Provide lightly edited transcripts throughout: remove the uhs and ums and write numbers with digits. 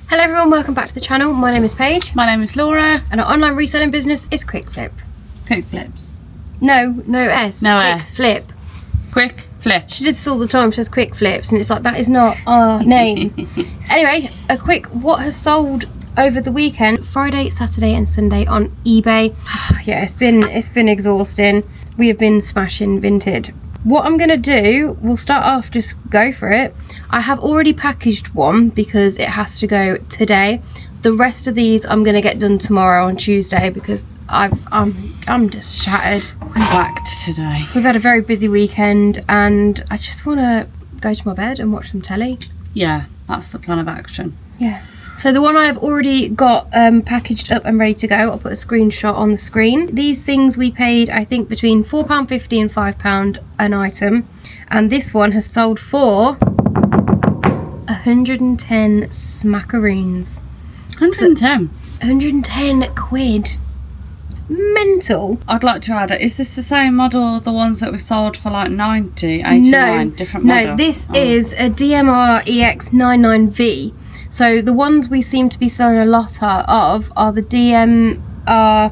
Hello everyone, welcome back to the channel. My name is Paige. My name is Laura. And our online reselling business is QuickFlip. QuickFlips. No S. No QuickFlip. QuickFlip. She does this all the time, she says QuickFlips, and it's like, that is not our name. Anyway, a quick what has sold over the weekend, Friday, Saturday and Sunday on eBay. Yeah, it's been exhausting. We have been smashing Vinted. What I'm gonna do, we'll start off, just go for it. I have already packaged one because it has to go today. The rest of these I'm gonna get done tomorrow on Tuesday because I'm just shattered. We're whacked today. We've had a very busy weekend and I just wanna go to my bed and watch some telly. Yeah, that's the plan of action. Yeah. So the one I've already got packaged up and ready to go, I'll put a screenshot on the screen. These things we paid, I think, between £4.50 and £5 an item. And this one has sold for 110 smackaroons. 110? So, 110 quid. Mental. I'd like to add, is this the same model, the ones that we sold for like 90, 89, no, different model? No, this is a DMR EX99V. So the ones we seem to be selling a lot of are the DMR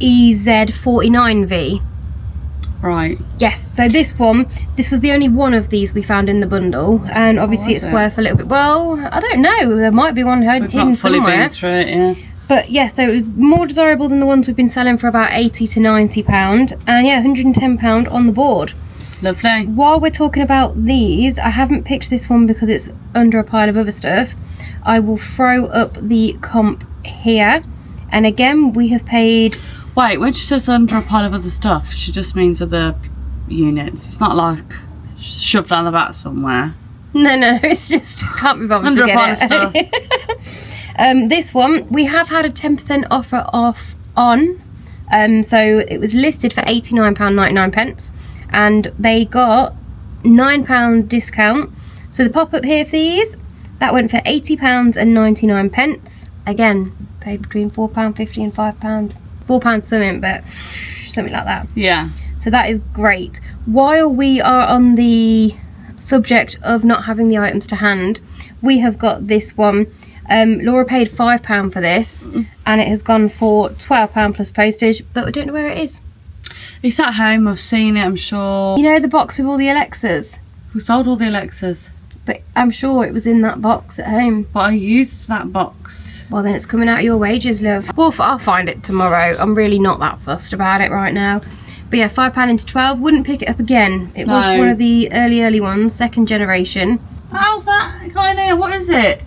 EZ49V. Right. Yes, so this was the only one of these we found in the bundle, and obviously it's worth a little bit. Well, I don't know, there might be one hidden somewhere. Been through it, yeah. But yeah, so it was more desirable than the ones we've been selling for about £80 to £90, and yeah, £110 on the board. Lovely. While we're talking about these, I haven't picked this one because it's under a pile of other stuff. I will throw up the comp here, and again we have paid. Wait, when she says under a pile of other stuff, she just means other units. It's not like shoved down the back somewhere. No, it's just can't be bothered under to a pile get of it. This one we have had a 10% offer off on. So it was listed for £89.99, and they got £9 discount. So the pop-up here fees, that went for £80.99. Again, paid between £4.50 and £5. £4 something, but something like that. Yeah. So that is great. While we are on the subject of not having the items to hand, we have got this one. Laura paid £5 for this, and it has gone for £12 plus postage, but we don't know where it is. It's at home, I've seen it, I'm sure. You know the box with all the Alexas? We sold all the Alexas. But I'm sure it was in that box at home. But I used that box. Well, then it's coming out of your wages, love. Well, I'll find it tomorrow. I'm really not that fussed about it right now. But yeah, £5 into 12. Wouldn't pick it up again. It was one of the early ones, second generation. How's that? I can't know. What is it?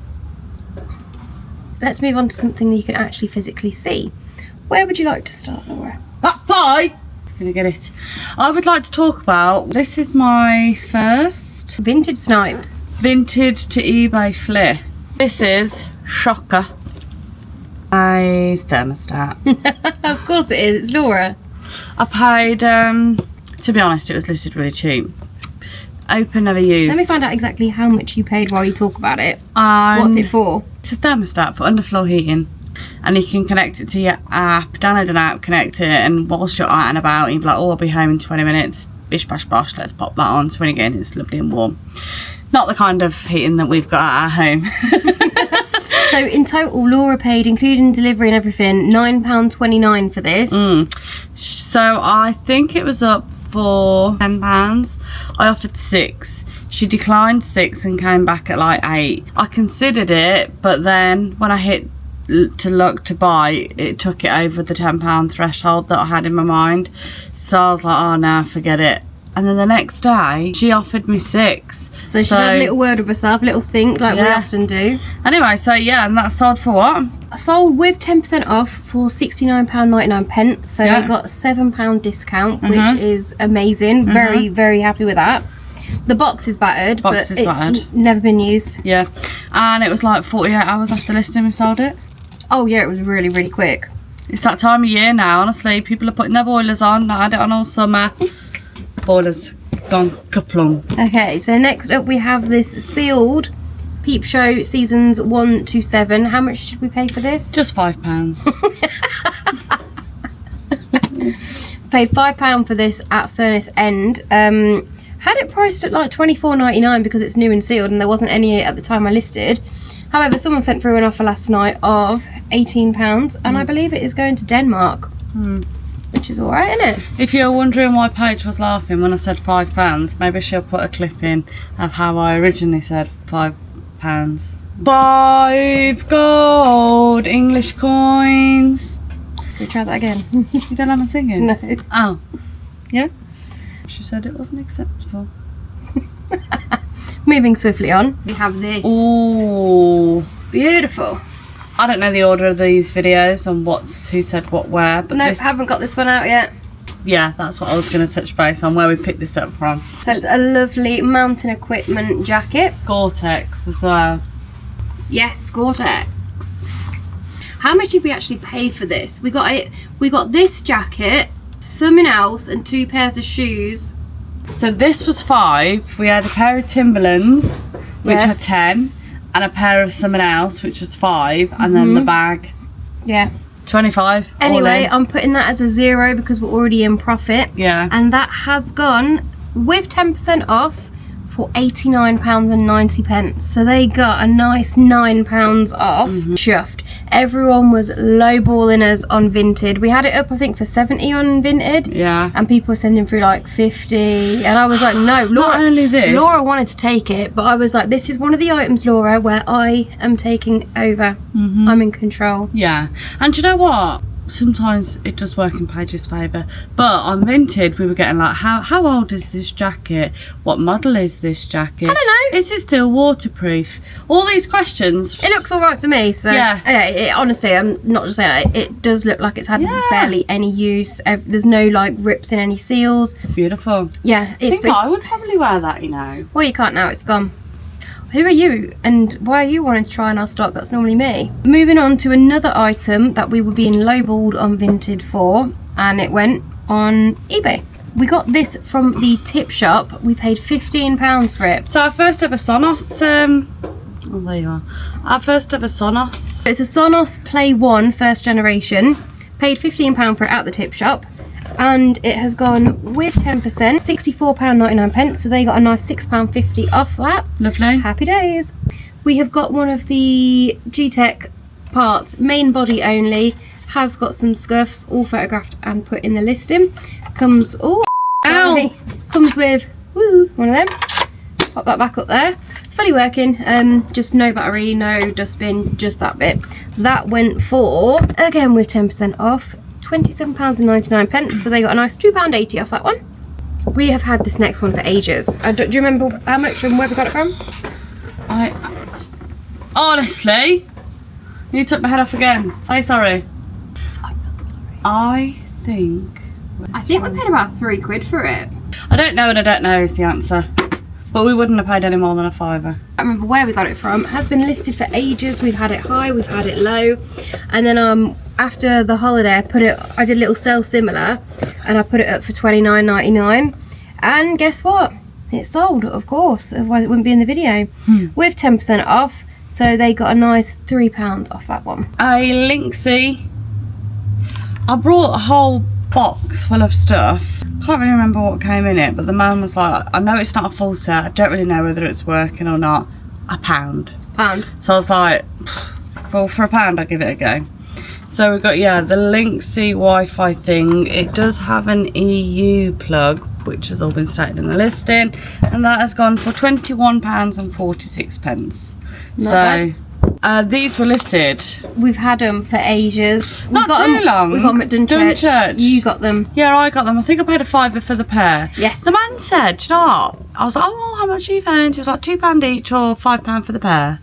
Let's move on to something that you can actually physically see. Where would you like to start, Laura? That fly! Gonna get it. I would like to talk about, this is my first Vintage snipe. Vintage to eBay flip. This is shocker. A thermostat. Of course it is, it's Laura. I paid, to be honest, it was listed really cheap. Open, never used. Let me find out exactly how much you paid while you talk about it. What's it for? It's a thermostat for underfloor heating. And you can connect it to your app, download an app, connect it, and whilst you're out and about, you'll be like, oh, I'll be home in 20 minutes. Bish, bash, bosh, let's pop that on. So when you get in, it's lovely and warm. Not the kind of heating that we've got at our home. So in total, Laura paid, including delivery and everything, £9.29 for this. So I think it was up for £10. I offered £6. She declined £6 and came back at like £8. I considered it, but then when I hit to buy, it took it over the £10 threshold that I had in my mind. So I was like, oh no, forget it. And then the next day, she offered me £6. So she had a little word with herself, a little think, like we often do. Anyway, so yeah, and that sold for what? Sold with 10% off for £69.99. So they got a £7 discount, which is amazing. Very, very happy with that. The box is battered, but it's never been used. Yeah, and it was like 48 hours after listing we sold it. Oh yeah, it was really, really quick. It's that time of year now, honestly. People are putting their boilers on. I had it on all summer. Boilers gone kaplong. Okay, so next up we have this sealed Peep Show Seasons 1 to 7. How much did we pay for this? Just £5. Paid £5 for this at Furnace End. Had it priced at like £24.99 because it's new and sealed and there wasn't any at the time I listed. However, someone sent through an offer last night of £18, and I believe it is going to Denmark, which is alright, isn't it? If you're wondering why Paige was laughing when I said £5, maybe she'll put a clip in of how I originally said £5. 5 gold English coins. Can we try that again? You don't like my singing? No. Oh, yeah? She said it wasn't acceptable. Moving swiftly on, we have this. Ooh. Beautiful. I don't know the order of these videos and who said what where, but Nope, this, haven't got this one out yet. yeah, that's what I was going to touch base on, where we picked this up from. So it's a lovely mountain equipment jacket. Gore-Tex as well. Yes, Gore-Tex. How much did we actually pay for this? We got this jacket, something else, and 2 pairs of shoes. So this was 5. We had a pair of Timberlands, which Yes. were 10, and a pair of something else, which was 5, and then the bag, Yeah. 25. all Anyway, in. I'm putting that as a 0 because we're already in profit. Yeah. And that has gone with 10% off for £89.90. So they got a nice £9 off. Chuffed. Everyone was lowballing us on Vinted. We had it up, I think, for 70 on Vinted. Yeah. And people were sending through like 50. And I was like, no, Laura. Not only this. Laura wanted to take it, but I was like, this is one of the items, Laura, where I am taking over. I'm in control. Yeah. And do you know what? Sometimes it does work in Paige's favour. But on Vinted, we were getting like, how old is this jacket? What model is this jacket? I don't know. Is it still waterproof? All these questions. It looks all right to me, so Yeah. Honestly, I'm not just saying that. It does look like it's had Yeah. barely any use. There's no like rips in any seals. Beautiful. Yeah, I think I would probably wear that, you know. well, you can't now. It's gone. Who are you, and why are you wanting to try on our stock? That's normally me. Moving on to another item that we were being lowballed on Vinted for, and it went on eBay. We got this from the tip shop. We paid £15 for it. So our first ever Sonos, oh there you are. Our first ever Sonos. It's a Sonos Play 1 first generation. Paid £15 for it at the tip shop, and it has gone with 10%, £64.99. So they got a nice £6.50 off that. Lovely. Happy days. We have got one of the G-Tech parts, main body only. Has got some scuffs, all photographed and put in the listing. Comes, oh, Ow. Comes with one of them. Pop that back up there. Fully working, just no battery, no dustbin, just that bit. That went for, again with 10% off, £27.99. So they got a nice £2.80 off that one. We have had this next one for ages. Do you remember how much and where we got it from? Honestly, you took my head off again. Say sorry. I'm not sorry. I think we paid about £3 for it. I don't know, and I don't know is the answer. But we wouldn't have paid any more than a £5. I don't remember where we got it from. It has been listed for ages. We've had it high, we've had it low, and then after the holiday I did a little sell similar, and I put it up for £29.99, and guess what, it sold, of course, otherwise it wouldn't be in the video. With 10% off, so they got a nice £3 off that one. A Linksy. I brought a whole box full of stuff. Can't really remember what came in it, but the man was like, I know it's not a full set, I don't really know whether it's working or not. £1. So I was like, for £1 I'll give it a go. So we've got, yeah, the Linksy Wi-Fi thing. It does have an EU plug, which has all been stated in the listing, and that has gone for £21.46. Not bad. These were listed. We've had them for ages. Not too long. We got them at Dunchurch. Dunchurch. You got them. Yeah, I got them. I think I paid a £5 for the pair. Yes. The man said, "Do you know what?" I was like, "Oh, how much are you paying?" He was like, £2 each or £5 for the pair.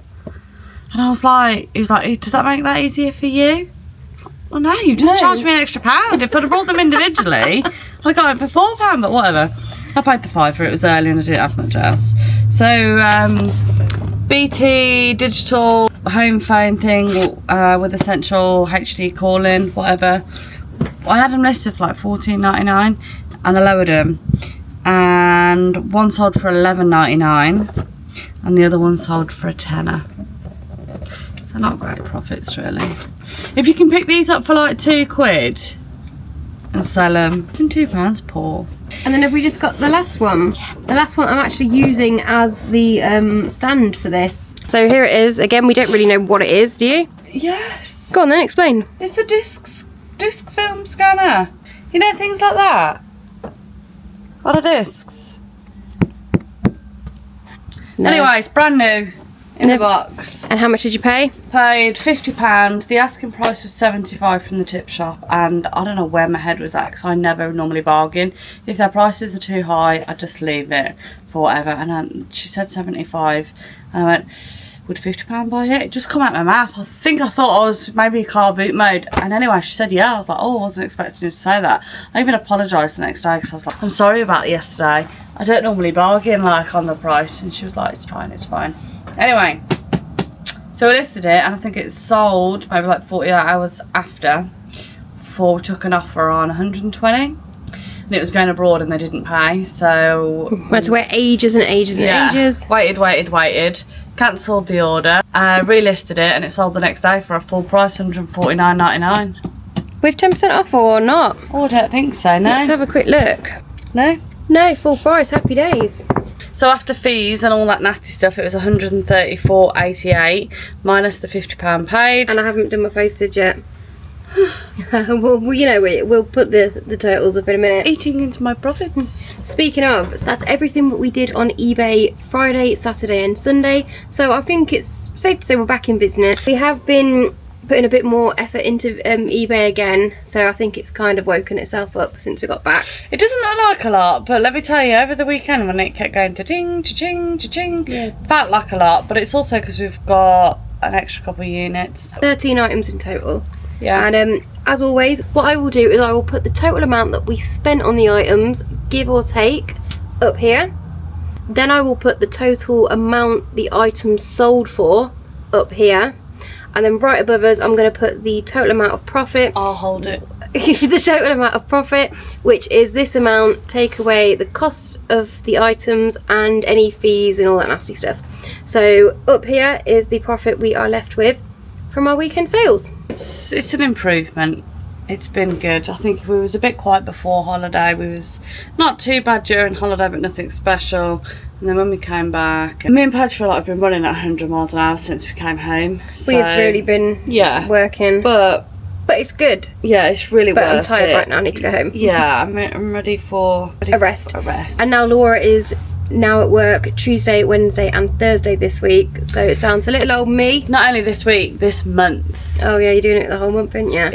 And I was like, he was like, "Does that make that easier for you?" I was like, well, no, you just charged me an extra £1. If I'd have brought them individually, I got it for £4, but whatever. I paid the £5 for it. It was early and I didn't have much else. So, BT digital home phone thing with essential HD calling, whatever. I had them listed for like $14.99 and I lowered them, and one sold for $11.99 and the other one sold for £10. So not great profits really. If you can pick these up for like £2 and sell them, then £2 poor. And then have we just got the last one? The last one I'm actually using as the stand for this. So here it is. Again, we don't really know what it is, do you? Yes. Go on then, explain. It's a disc film scanner. You know, things like that. What are discs? No. Anyway, it's brand new in the box. And how much did you pay? Paid £50. The asking price was £75 from the tip shop, and I don't know where my head was at because I never normally bargain. If their prices are too high, I just leave it for whatever. And she said 75, and I went, would £50 buy it? It just come out my mouth. I thought I was maybe car boot mode. And anyway, she said yeah. I was like, oh, I wasn't expecting you to say that. I even apologised the next day because I was like, I'm sorry about yesterday. I don't normally bargain like on the price. And she was like, it's fine, it's fine. Anyway, so we listed it, and I think it sold maybe like 48 hours after before we took an offer on 120, and it was going abroad and they didn't pay, so we had to wait ages and ages and ages. Waited, cancelled the order, relisted it, and it sold the next day for a full price, $149.99. With 10% off or not? Oh, I don't think so, no. Let's have a quick look. No, full price, happy days. So after fees and all that nasty stuff, it was $134.88 minus the £50 paid. And I haven't done my postage yet. well, you know, we'll put the totals up in a minute. Eating into my profits. Speaking of, that's everything that we did on eBay Friday, Saturday and Sunday. So I think it's safe to say we're back in business. We have been putting a bit more effort into eBay again, so I think it's kind of woken itself up since we got back. It doesn't look like a lot, but let me tell you, over the weekend when it kept going cha-ching, cha-ching, cha-ching, felt like a lot, but it's also because we've got an extra couple of units. 13 items in total. Yeah. And as always, what I will do is I will put the total amount that we spent on the items, give or take, up here. Then I will put the total amount the items sold for up here. And then right above us, I'm going to put the total amount of profit. I'll hold it. The total amount of profit, which is this amount, take away the cost of the items and any fees and all that nasty stuff. So up here is the profit we are left with from our weekend sales. It's an improvement. It's been good. I think we was a bit quiet before holiday. We was not too bad during holiday, but nothing special. And then when we came back, me and Paige feel like I've been running at 100 miles an hour since we came home. So, we have really been working. But it's good. Yeah, it's really worth it. But I'm tired right now, I need to go home. Yeah, I'm ready for a rest. And now Laura is now at work Tuesday, Wednesday and Thursday this week. So it's down to little old me. Not only this week, this month. Oh yeah, you're doing it the whole month, aren't you?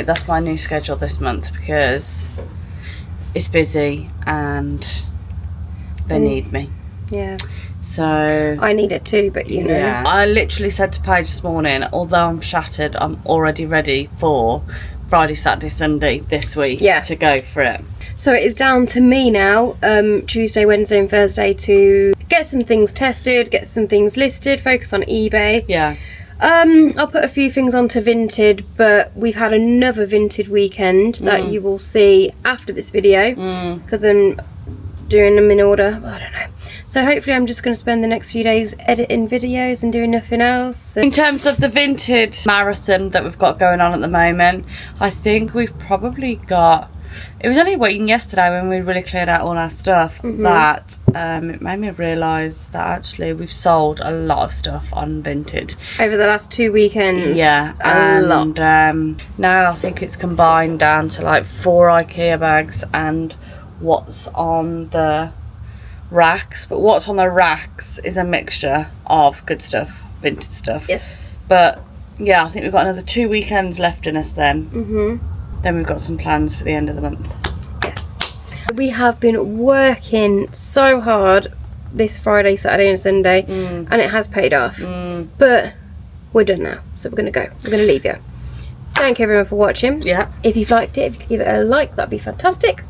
That's my new schedule this month because it's busy and they need me. Yeah. So I need it too, but you know. Yeah. I literally said to Paige this morning, although I'm shattered, I'm already ready for Friday, Saturday, Sunday this week to go for it. So it is down to me now, Tuesday, Wednesday and Thursday to get some things tested, get some things listed, focus on eBay. Yeah. I'll put a few things onto Vinted, but we've had another Vinted weekend that you will see after this video because I'm doing them in order. I don't know. So hopefully I'm just going to spend the next few days editing videos and doing nothing else. In terms of the Vinted marathon that we've got going on at the moment, I think we've probably got... It was only waiting yesterday when we really cleared out all our stuff that it made me realise that actually we've sold a lot of stuff on Vinted. Over the last 2 weekends. Yeah. A lot. Now I think it's combined down to like 4 IKEA bags and what's on the racks. But what's on the racks is a mixture of good stuff, Vinted stuff. Yes. But yeah, I think we've got another 2 weekends left in us then. Then we've got some plans for the end of the month. Yes. We have been working so hard this Friday, Saturday and Sunday and it has paid off. But we're done now, so we're going to go. We're going to leave you. Thank everyone for watching. Yeah. If you've liked it, if you could give it a like, that'd be fantastic.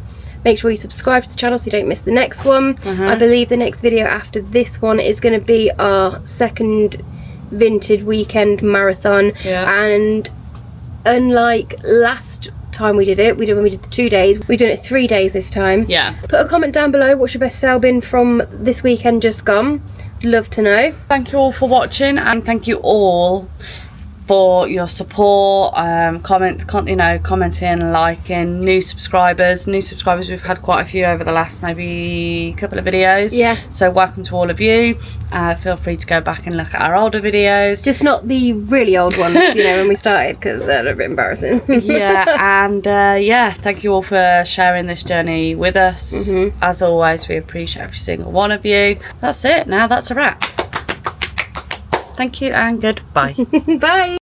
Make sure you subscribe to the channel so you don't miss the next one. I believe the next video after this one is going to be our second Vinted weekend marathon. And unlike last time we did it, when we did the 2 days, we've done it 3 days this time. Yeah. Put a comment down below, what's your best sale bin from this weekend just gone? Love to know. Thank you all for watching, and thank you all for your support, commenting, liking, new subscribers. We've had quite a few over the last maybe couple of videos. Yeah. So welcome to all of you. Feel free to go back and look at our older videos. Just not the really old ones, you know, when we started, because they're a bit embarrassing. Yeah, and yeah, thank you all for sharing this journey with us. As always, we appreciate every single one of you. That's it. Now that's a wrap. Thank you and goodbye. Bye.